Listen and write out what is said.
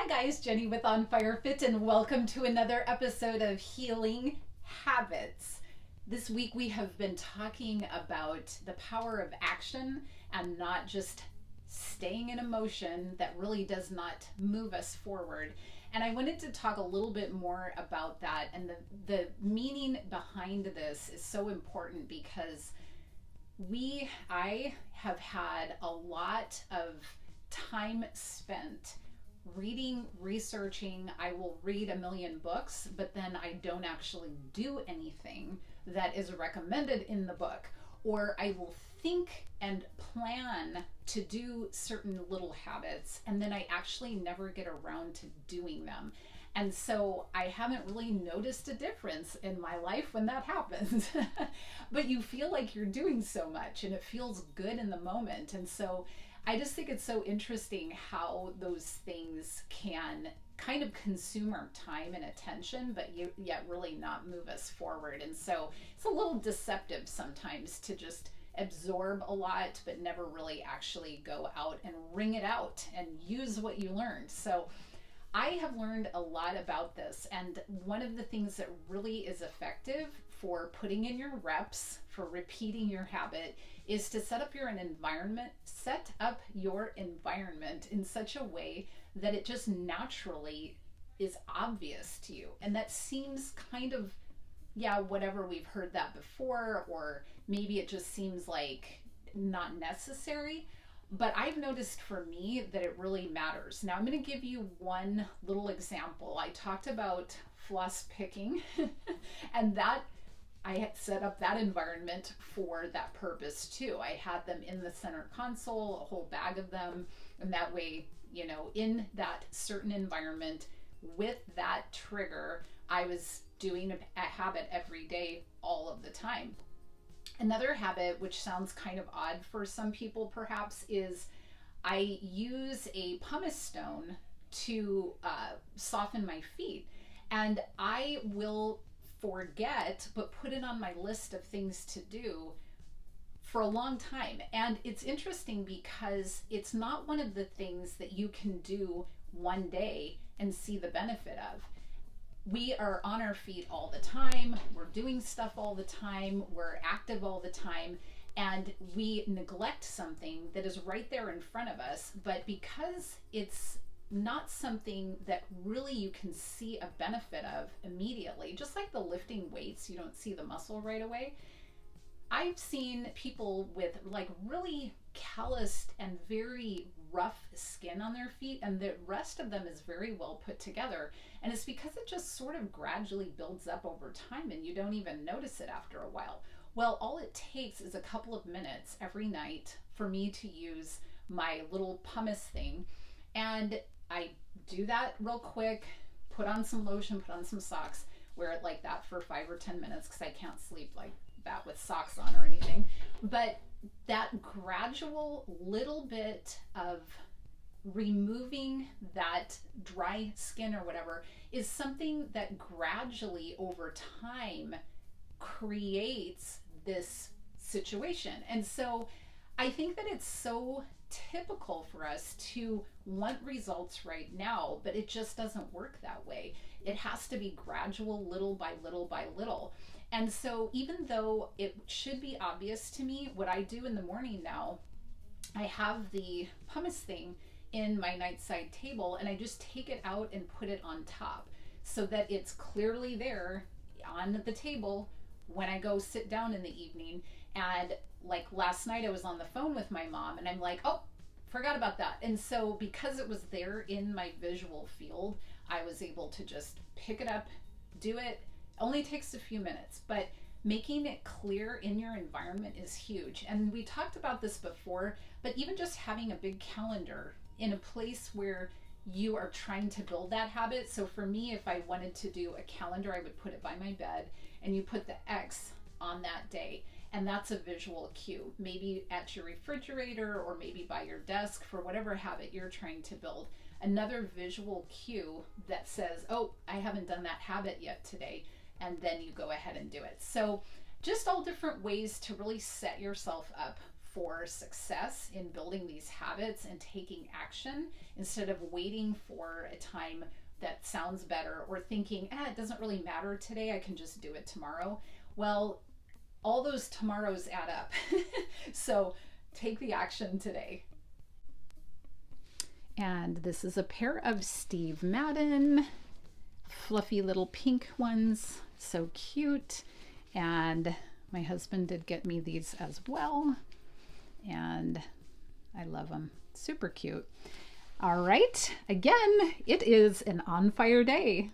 Hi guys, Jennie with On Fire Fit, and welcome to another episode of Healing Habits. This week we have been talking about the power of action and not just staying in emotion that really does not move us forward. And I wanted to talk a little bit more about that, and the meaning behind this is so important because I have had a lot of time spent reading, researching. I will read a million books, but then I don't actually do anything that is recommended in the book. Or I will think and plan to do certain little habits, and then I actually never get around to doing them. And so I haven't really noticed a difference in my life when that happens. But you feel like you're doing so much and it feels good in the moment. And so I just think it's so interesting how those things can kind of consume our time and attention, but yet really not move us forward. And so it's a little deceptive sometimes to just absorb a lot, but never really actually go out and wring it out and use what you learned. So I have learned a lot about this, and one of the things that really is effective for putting in your reps, for repeating your habit, is to set up your environment in such a way that it just naturally is obvious to you. And that seems kind of, yeah, whatever, we've heard that before, or maybe it just seems like not necessary. But I've noticed for me that it really matters. Now I'm going to give you one little example. I talked about floss picking and that I had set up that environment for that purpose too. I had them in the center console, a whole bag of them, and that way, in that certain environment with that trigger, I was doing a habit every day, all of the time. Another habit, which sounds kind of odd for some people perhaps, is I use a pumice stone to soften my feet. And I will forget, but put it on my list of things to do for a long time. And it's interesting because it's not one of the things that you can do one day and see the benefit of. We are on our feet all the time. We're doing stuff all the time. We're active all the time. And we neglect something that is right there in front of us. But because it's not something that really you can see a benefit of immediately, just like the lifting weights, you don't see the muscle right away. I've seen people with like really calloused and very rough skin on their feet, and the rest of them is very well put together. And it's because it just sort of gradually builds up over time and you don't even notice it after a while. Well, all it takes is a couple of minutes every night for me to use my little pumice thing. And I do that real quick, put on some lotion, put on some socks, wear it like that for 5 or 10 minutes because I can't sleep like that with socks on or anything. But that gradual little bit of removing that dry skin or whatever is something that gradually over time creates this situation. And so I think that it's so typical for us to want results right now, but it just doesn't work that way. It has to be gradual, little by little by little. And so even though it should be obvious to me, what I do in the morning now, I have the pumice thing in my nightside table and I just take it out and put it on top so that it's clearly there on the table when I go sit down in the evening. And like last night I was on the phone with my mom and I'm like, oh, forgot about that. And so because it was there in my visual field, I was able to just pick it up, do it. Only takes a few minutes, but making it clear in your environment is huge. And we talked about this before, but even just having a big calendar in a place where you are trying to build that habit. So for me, if I wanted to do a calendar, I would put it by my bed and you put the X on that day. And that's a visual cue, maybe at your refrigerator or maybe by your desk for whatever habit you're trying to build. Another visual cue that says, oh, I haven't done that habit yet today. And then you go ahead and do it. So just all different ways to really set yourself up for success in building these habits and taking action instead of waiting for a time that sounds better or thinking, it doesn't really matter today, I can just do it tomorrow. Well, all those tomorrows add up. So take the action today. And this is a pair of Steve Madden, fluffy little pink ones, so cute. And my husband did get me these as well, and I love them. Super cute. All right, again, it is an on fire day.